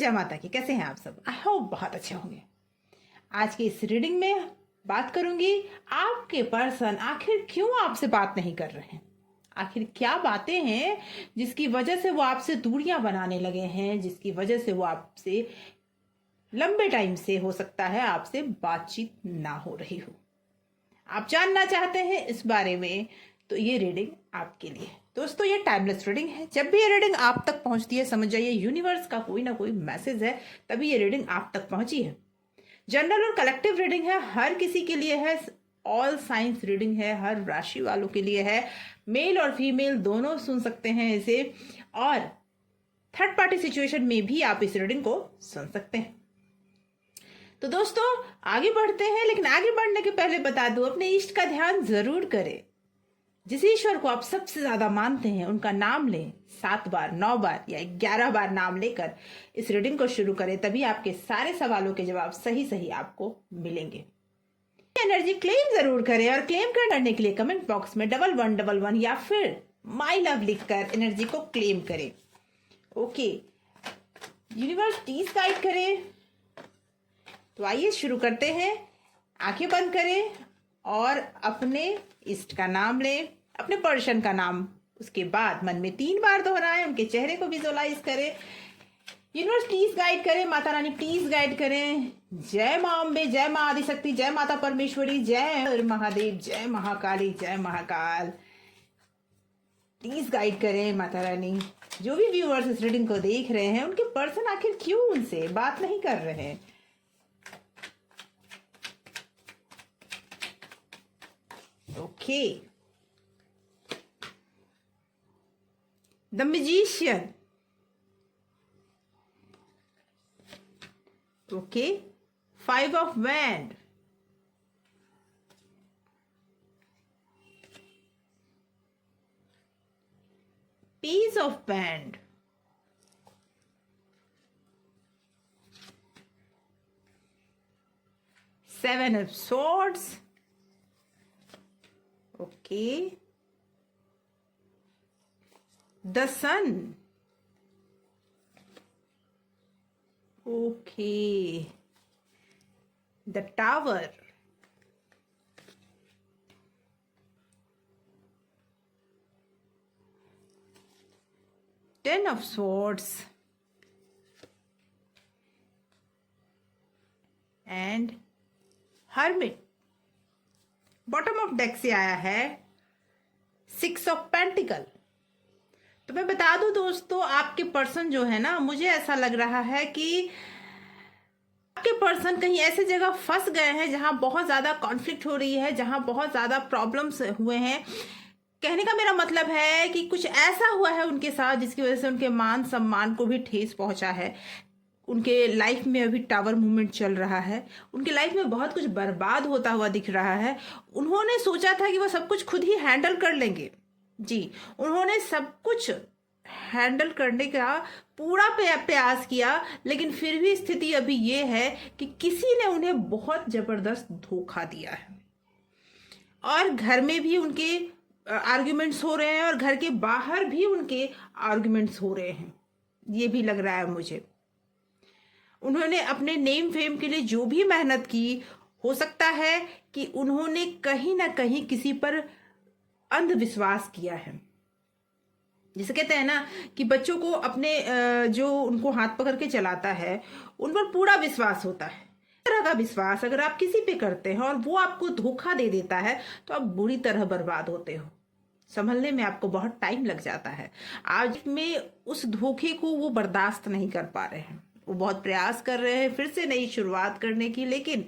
जय माता की। कैसे हैं आप सब? आई होप बहुत अच्छे होंगे। आज की इस रीडिंग में बात करूंगी आपके पर्सन आखिर क्यों आपसे बात नहीं कर रहे हैं। आखिर क्या बातें हैं जिसकी वजह से वो आपसे दूरियां बनाने लगे हैं, जिसकी वजह से वो आपसे लंबे टाइम से हो सकता है आपसे बातचीत ना हो रही हो। आप जानना चाहते हैं इस बारे में तो ये रीडिंग आपके लिए। दोस्तों ये टाइमलेस रीडिंग है। जब भी ये रीडिंग आप तक पहुंचती है समझ जाइए यूनिवर्स का कोई ना कोई मैसेज है, तभी ये रीडिंग आप तक पहुंची है। जनरल और कलेक्टिव रीडिंग है, हर किसी के लिए है। ऑल साइंस रीडिंग है, हर राशि वालों के लिए है। मेल और फीमेल दोनों सुन सकते हैं इसे, और थर्ड पार्टी सिचुएशन में भी आप इस रीडिंग को सुन सकते हैं। तो दोस्तों आगे बढ़ते हैं, लेकिन आगे बढ़ने के पहले बता दूं अपने इष्ट का ध्यान जरूर करें। जिस ईश्वर को आप सबसे ज्यादा मानते हैं उनका नाम लें, 7 बार 9 बार या 11 बार नाम लेकर इस रीडिंग को शुरू करें, तभी आपके सारे सवालों के जवाब सही सही आपको मिलेंगे। एनर्जी क्लेम जरूर करें, और क्लेम करने के लिए कमेंट बॉक्स में 1111 या फिर माई लव लिखकर एनर्जी को क्लेम करें। ओके, यूनिवर्स प्लीज गाइड करें। तो आइए शुरू करते हैं। आंखें बंद करें और अपने इष्ट का नाम लें, अपने पर्सन का नाम। उसके बाद मन में 3 बार दोहराएं, उनके चेहरे को विजुअलाइज करें। यूनिवर्स प्लीज गाइड करें, माता रानी प्लीज गाइड करें। जय मां अम्बे, जय मां आदिशक्ति, जय माता परमेश्वरी, जय महादेव, जय महाकाली, जय महाकाल। प्लीज गाइड करें माता रानी। जो भी व्यूअर्स इस रीडिंग को देख रहे हैं उनके पर्सन आखिर क्यों उनसे बात नहीं कर रहे हैं। Okay. The Magician. Okay. 5 of Wands. Page of Wands. Seven of Swords. Okay. The Sun. Okay. The Tower. Ten of Swords. And Hermit. Bottom of deck से आया है 6 ऑफ पेंटिकल। तो मैं बता दूं दोस्तों, आपके पर्सन जो है ना, मुझे ऐसा लग रहा है कि आपके पर्सन कहीं ऐसे जगह फंस गए हैं जहां बहुत ज्यादा कॉन्फ्लिक्ट हो रही है, जहां बहुत ज्यादा प्रॉब्लम्स हुए हैं। कहने का मेरा मतलब है कि कुछ ऐसा हुआ है उनके साथ जिसकी वजह से उनके मान सम्मान को भी ठेस पहुंचा है। उनके लाइफ में अभी टावर मूवमेंट चल रहा है, उनके लाइफ में बहुत कुछ बर्बाद होता हुआ दिख रहा है। उन्होंने सोचा था कि वो सब कुछ खुद ही हैंडल कर लेंगे। जी, उन्होंने सब कुछ हैंडल करने का पूरा प्रयास किया, लेकिन फिर भी स्थिति अभी ये है कि किसी ने उन्हें बहुत जबरदस्त धोखा दिया है। और घर में भी उनके आर्ग्यूमेंट्स हो रहे हैं और घर के बाहर भी उनके आर्ग्यूमेंट्स हो रहे हैं, ये भी लग रहा है मुझे। उन्होंने अपने नेम फेम के लिए जो भी मेहनत की, हो सकता है कि उन्होंने कहीं ना कहीं किसी पर अंधविश्वास किया है। जिसे कहते हैं ना कि बच्चों को अपने जो उनको हाथ पकड़ के चलाता है उन पर पूरा विश्वास होता है। इस तरह का विश्वास अगर आप किसी पे करते हैं और वो आपको धोखा दे देता है तो आप बुरी तरह बर्बाद होते हो। संभलने में आपको बहुत टाइम लग जाता है। आज में उस धोखे को वो बर्दाश्त नहीं कर पा रहे हैं। वो बहुत प्रयास कर रहे हैं फिर से नई शुरुआत करने की, लेकिन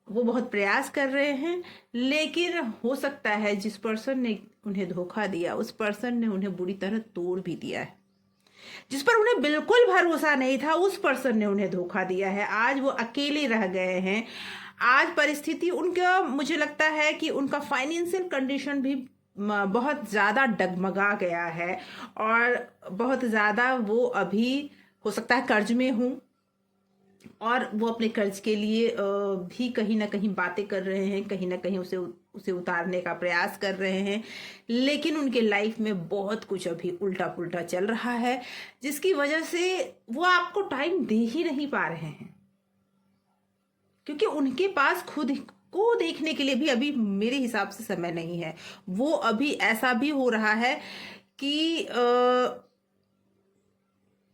वो बहुत प्रयास कर रहे हैं, लेकिन हो सकता है जिस पर्सन ने उन्हें धोखा दिया उस पर्सन ने उन्हें बुरी तरह तोड़ भी दिया है। जिस पर उन्हें बिल्कुल भरोसा नहीं था उस पर्सन ने उन्हें धोखा दिया है। आज वो अकेले रह गए हैं। आज परिस्थिति उनका, मुझे लगता है कि उनका फाइनेंशियल कंडीशन भी बहुत ज़्यादा डगमगा गया है और बहुत ज़्यादा वो अभी हो सकता है कर्ज में हूँ, और वो अपने कर्ज के लिए भी कहीं ना कहीं बातें कर रहे हैं, कहीं ना कहीं उसे उसे उतारने का प्रयास कर रहे हैं, लेकिन उनके लाइफ में बहुत कुछ अभी उल्टा पुल्टा चल रहा है, जिसकी वजह से वो आपको टाइम दे ही नहीं पा रहे हैं, क्योंकि उनके पास खुद को देखने के लिए भी अभी मेरे हिसाब से समय नहीं है। वो अभी ऐसा भी हो रहा है कि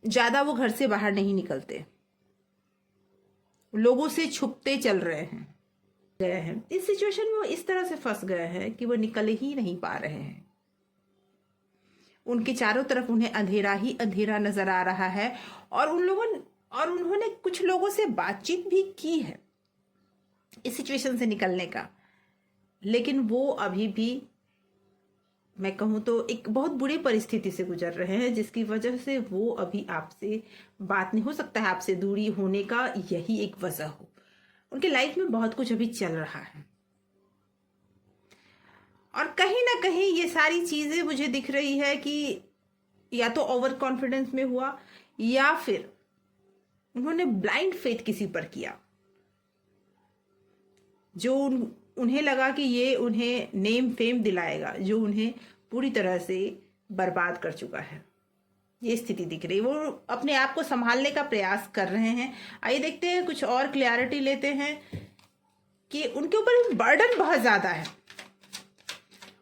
ज्यादा वो घर से बाहर नहीं निकलते, लोगों से छुपते चल रहे हैं, गए हैं। इस सिचुएशन में वो इस तरह से फंस गए हैं कि वो निकल ही नहीं पा रहे हैं। उनके चारों तरफ उन्हें अंधेरा ही अंधेरा नजर आ रहा है, और उन्होंने कुछ लोगों से बातचीत भी की है इस सिचुएशन से निकलने का, लेकिन वो अभी भी, मैं कहूँ तो, एक बहुत बुरी परिस्थिति से गुजर रहे हैं, जिसकी वजह से वो अभी आपसे बात नहीं हो सकता है। आपसे दूरी होने का यही एक वजह हो। उनके लाइफ में बहुत कुछ अभी चल रहा है, और कहीं ना कहीं ये सारी चीजें मुझे दिख रही है कि या तो ओवर कॉन्फिडेंस में हुआ, या फिर उन्होंने ब्लाइंड फेथ किसी पर किया, जो उन्हें लगा कि ये उन्हें नेम फेम दिलाएगा, जो उन्हें पूरी तरह से बर्बाद कर चुका है। ये स्थिति दिख रही है। वो अपने आप को संभालने का प्रयास कर रहे हैं। आइए देखते हैं, कुछ और क्लैरिटी लेते हैं कि उनके ऊपर बर्डन बहुत ज्यादा है,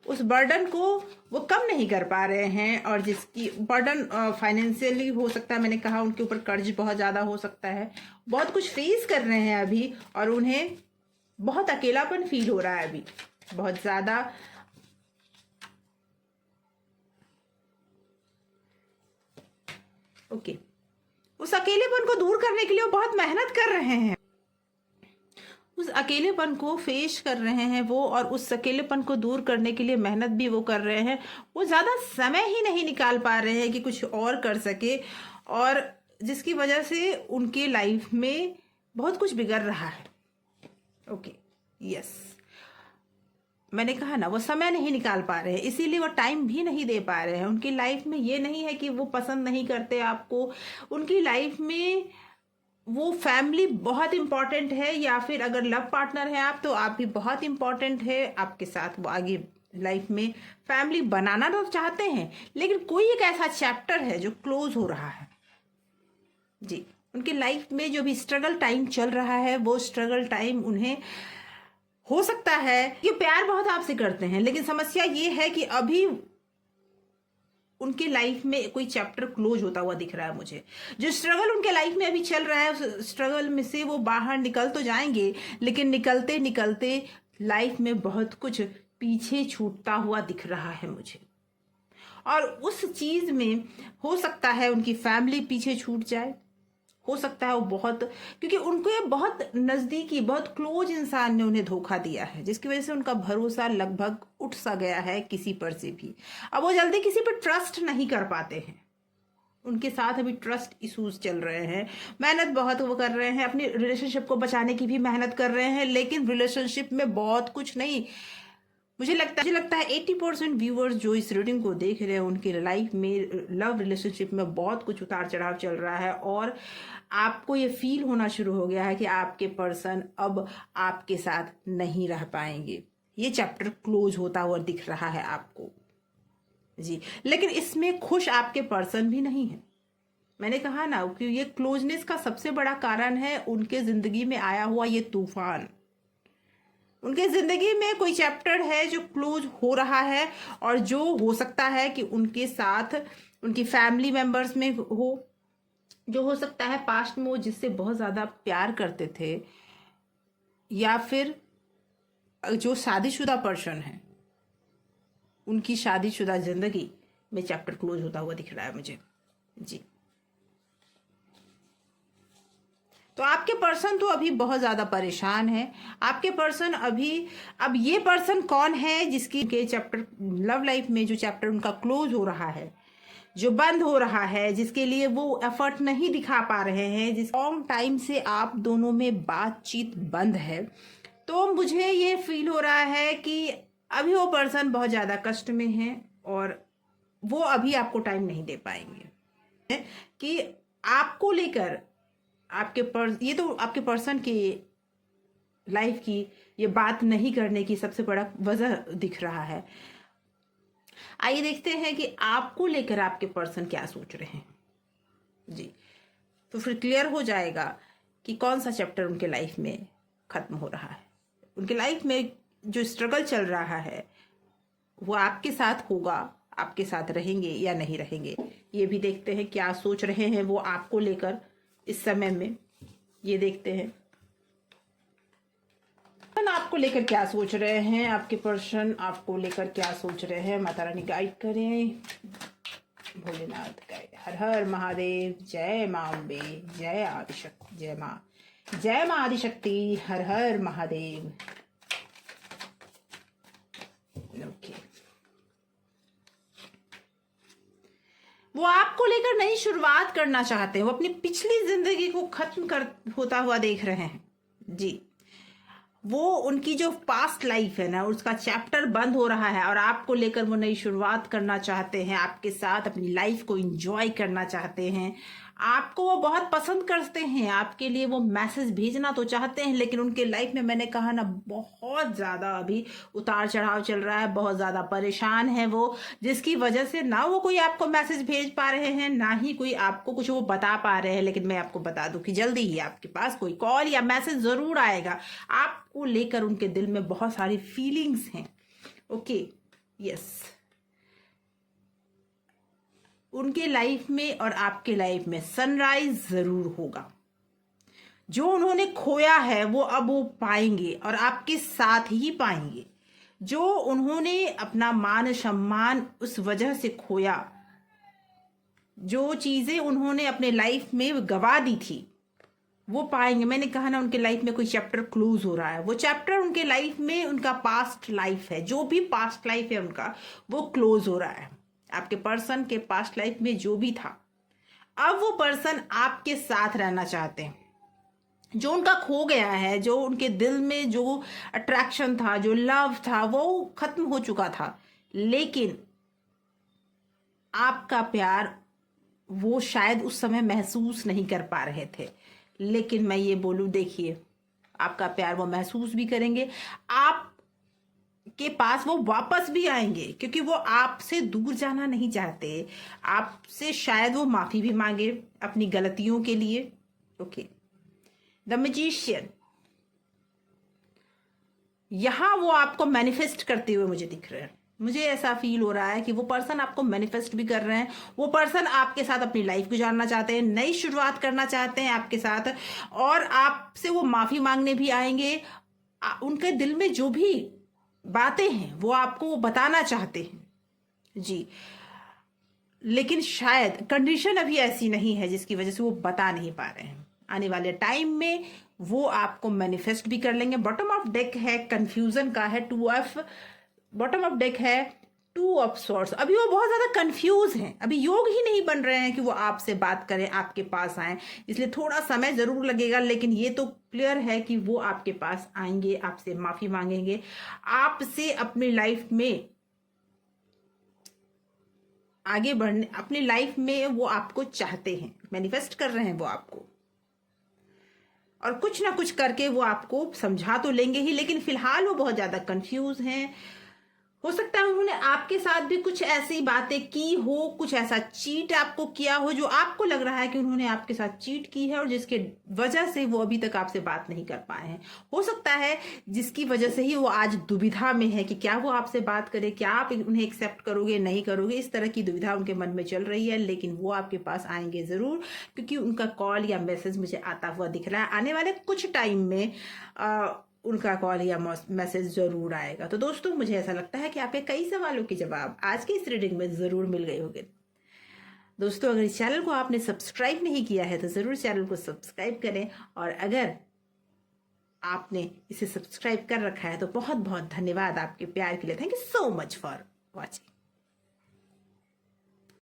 उस बर्डन को वो कम नहीं कर पा रहे हैं, और जिसकी बर्डन फाइनेंशियली हो सकता है, मैंने कहा उनके ऊपर कर्ज बहुत ज्यादा हो सकता है, बहुत कुछ फेस कर रहे हैं अभी, और उन्हें बहुत अकेलापन फील हो रहा है अभी, बहुत ज्यादा। ओके, उस अकेलेपन को दूर करने के लिए वो बहुत मेहनत कर रहे हैं, उस अकेलेपन को फेस कर रहे हैं वो, और उस अकेलेपन को दूर करने के लिए मेहनत भी वो कर रहे हैं। वो ज्यादा समय ही नहीं निकाल पा रहे हैं कि कुछ और कर सके, और जिसकी वजह से उनके लाइफ में बहुत कुछ बिगड़ रहा है। ओके, यस, मैंने कहा ना, वो समय नहीं निकाल पा रहे हैं, इसीलिए वो टाइम भी नहीं दे पा रहे हैं। उनकी लाइफ में ये नहीं है कि वो पसंद नहीं करते आपको, उनकी लाइफ में वो फैमिली बहुत इंपॉर्टेंट है, या फिर अगर लव पार्टनर है आप, तो आप भी बहुत इंपॉर्टेंट है आपके साथ। वो आगे लाइफ में फैमिली बनाना तो चाहते हैं, लेकिन कोई एक ऐसा चैप्टर है जो क्लोज हो रहा है। जी, उनके लाइफ में जो भी स्ट्रगल टाइम चल रहा है, वो स्ट्रगल टाइम उन्हें हो सकता है कि प्यार बहुत आपसे करते हैं, लेकिन समस्या ये है कि अभी उनके लाइफ में कोई चैप्टर क्लोज होता हुआ दिख रहा है मुझे। जो स्ट्रगल उनके लाइफ में अभी चल रहा है, उस स्ट्रगल में से वो बाहर निकल तो जाएंगे, लेकिन निकलते निकलते लाइफ में बहुत कुछ पीछे छूटता हुआ दिख रहा है मुझे। और उस चीज में हो सकता है उनकी फैमिली पीछे छूट जाए, हो सकता है वो बहुत, क्योंकि उनको ये बहुत नजदीकी, बहुत क्लोज इंसान ने उन्हें धोखा दिया है, जिसकी वजह से उनका भरोसा लगभग उठ सा गया है किसी पर से भी। अब वो जल्दी किसी पर ट्रस्ट नहीं कर पाते हैं, उनके साथ अभी ट्रस्ट इश्यूज चल रहे हैं। मेहनत बहुत वो कर रहे हैं, अपनी रिलेशनशिप को बचाने की भी मेहनत कर रहे हैं, लेकिन रिलेशनशिप में बहुत कुछ नहीं। मुझे लगता है 80% व्यूअर्स जो इस रीडिंग को देख रहे हैं, उनकी लाइफ में लव रिलेशनशिप में बहुत कुछ उतार चढ़ाव चल रहा है, और आपको ये फील होना शुरू हो गया है कि आपके पर्सन अब आपके साथ नहीं रह पाएंगे। ये चैप्टर क्लोज होता हुआ दिख रहा है आपको जी, लेकिन इसमें खुश आपके पर्सन भी नहीं है। मैंने कहा ना कि ये क्लोजनेस का सबसे बड़ा कारण है उनके जिंदगी में आया हुआ ये तूफान। उनके जिंदगी में कोई चैप्टर है जो क्लोज हो रहा है, और जो हो सकता है कि उनके साथ उनकी फैमिली मेंबर्स में हो, जो हो सकता है पास्ट में वो जिससे बहुत ज्यादा प्यार करते थे, या फिर जो शादीशुदा पर्सन है, उनकी शादीशुदा जिंदगी में चैप्टर क्लोज होता हुआ दिख रहा है मुझे जी। तो आपके पर्सन तो अभी बहुत ज्यादा परेशान है। आपके पर्सन अभी, अब ये पर्सन कौन है जिसकी के चैप्टर लव लाइफ में जो चैप्टर उनका क्लोज हो रहा है, जो बंद हो रहा है, जिसके लिए वो एफर्ट नहीं दिखा पा रहे हैं, जिस लॉन्ग टाइम से आप दोनों में बातचीत बंद है, तो मुझे ये फील हो रहा है कि अभी वो पर्सन बहुत ज्यादा कष्ट में है, और वो अभी आपको टाइम नहीं दे पाएंगे कि आपको लेकर ये तो आपके पर्सन के लाइफ की ये बात नहीं करने की सबसे बड़ा वजह दिख रहा है। आइए देखते हैं कि आपको लेकर आपके पर्सन क्या सोच रहे हैं जी। तो फिर क्लियर हो जाएगा कि कौन सा चैप्टर उनके लाइफ में खत्म हो रहा है। उनके लाइफ में जो स्ट्रगल चल रहा है वो आपके साथ होगा, आपके साथ रहेंगे या नहीं रहेंगे। ये भी देखते हैं क्या सोच रहे हैं वो आपको लेकर इस समय में। ये देखते हैं आपको लेकर क्या सोच रहे हैं, आपके पर्सन आपको लेकर क्या सोच रहे हैं। माता रानी गाइड करें, भोलेनाथ गाइड। हर हर महादेव, जय माँ अम्बे, जय आदिशक्ति, जय माँ आदिशक्ति, हर हर महादेव। ओके, वो आपको लेकर नई शुरुआत करना चाहते हैं। वो अपनी पिछली जिंदगी को खत्म कर होता हुआ देख रहे हैं जी। वो उनकी जो पास्ट लाइफ है ना, उसका चैप्टर बंद हो रहा है और आपको लेकर वो नई शुरुआत करना चाहते हैं। आपके साथ अपनी लाइफ को एंजॉय करना चाहते हैं। आपको वो बहुत पसंद करते हैं, आपके लिए वो मैसेज भेजना तो चाहते हैं, लेकिन उनके लाइफ में मैंने कहा ना बहुत ज़्यादा अभी उतार चढ़ाव चल रहा है। बहुत ज़्यादा परेशान है वो, जिसकी वजह से ना वो कोई आपको मैसेज भेज पा रहे हैं, ना ही कोई आपको कुछ वो बता पा रहे हैं। लेकिन मैं आपको बता दूं कि जल्दी ही आपके पास कोई कॉल या मैसेज ज़रूर आएगा। आपको लेकर उनके दिल में बहुत सारी फीलिंग्स हैं। ओके, यस, उनके लाइफ में और आपके लाइफ में सनराइज जरूर होगा। जो उन्होंने खोया है वो अब वो पाएंगे और आपके साथ ही पाएंगे। जो उन्होंने अपना मान सम्मान उस वजह से खोया, जो चीजें उन्होंने अपने लाइफ में गवा दी थी, वो पाएंगे। मैंने कहा ना उनके लाइफ में कोई चैप्टर क्लोज हो रहा है। वो चैप्टर उनके लाइफ में, उनका पास्ट लाइफ है, जो भी पास्ट लाइफ है उनका, वो क्लोज हो रहा है। आपके पर्सन के पास्ट लाइफ में जो भी था, अब वो पर्सन आपके साथ रहना चाहते हैं। जो उनका खो गया है, जो उनके दिल में जो अट्रैक्शन था, जो लव था, वो खत्म हो चुका था। लेकिन आपका प्यार वो शायद उस समय महसूस नहीं कर पा रहे थे। लेकिन मैं ये बोलूं, देखिए, आपका प्यार वो महसूस भी करेंगे। आप के पास वो वापस भी आएंगे, क्योंकि वो आपसे दूर जाना नहीं चाहते। आपसे शायद वो माफी भी मांगे अपनी गलतियों के लिए। ओके, द मैजिशियन, यहां वो आपको मैनिफेस्ट करते हुए मुझे दिख रहे हैं। मुझे ऐसा फील हो रहा है कि वो पर्सन आपको मैनिफेस्ट भी कर रहे हैं। वो पर्सन आपके साथ अपनी लाइफ गुजारना चाहते हैं, नई शुरुआत करना चाहते हैं आपके साथ, और आपसे वो माफी मांगने भी आएंगे। उनके दिल में जो भी बातें हैं वो आपको बताना चाहते हैं जी। लेकिन शायद कंडीशन अभी ऐसी नहीं है जिसकी वजह से वो बता नहीं पा रहे हैं। आने वाले टाइम में वो आपको मैनिफेस्ट भी कर लेंगे। बॉटम ऑफ डेक है कंफ्यूजन का, है 2 बॉटम ऑफ डेक है 2 ऑफ सॉर्ड्स। अभी वो बहुत ज्यादा कंफ्यूज हैं, अभी योग ही नहीं बन रहे हैं कि वो आपसे बात करें, आपके पास आए। इसलिए थोड़ा समय जरूर लगेगा, लेकिन ये तो क्लियर है कि वो आपके पास आएंगे, आपसे माफी मांगेंगे, आपसे अपनी लाइफ में आगे बढ़ने, अपनी लाइफ में वो आपको चाहते हैं, मैनिफेस्ट कर रहे हैं वो आपको, और कुछ ना कुछ करके वो आपको समझा तो लेंगे ही। लेकिन फिलहाल वो बहुत ज्यादा कंफ्यूज हैं। हो सकता है उन्होंने आपके साथ भी कुछ ऐसी बातें की हो, कुछ ऐसा चीट आपको किया हो जो आपको लग रहा है कि उन्होंने आपके साथ चीट की है, और जिसके वजह से वो अभी तक आपसे बात नहीं कर पाए हैं। हो सकता है जिसकी वजह से ही वो आज दुविधा में है कि क्या वो आपसे बात करे, क्या आप उन्हें एक्सेप्ट करोगे, नहीं करोगे। इस तरह की दुविधा उनके मन में चल रही है। लेकिन वो आपके पास आएंगे जरूर, क्योंकि उनका कॉल या मैसेज मुझे आता हुआ दिख रहा है। आने वाले कुछ टाइम में उनका कॉल या मैसेज जरूर आएगा। तो दोस्तों, मुझे ऐसा लगता है कि आपके कई सवालों के जवाब आज की इस रीडिंग में जरूर मिल गए होंगे। दोस्तों, अगर इस चैनल को आपने सब्सक्राइब नहीं किया है तो जरूर चैनल को सब्सक्राइब करें, और अगर आपने इसे सब्सक्राइब कर रखा है तो बहुत बहुत धन्यवाद आपके प्यार के लिए। Thank you so much for watching.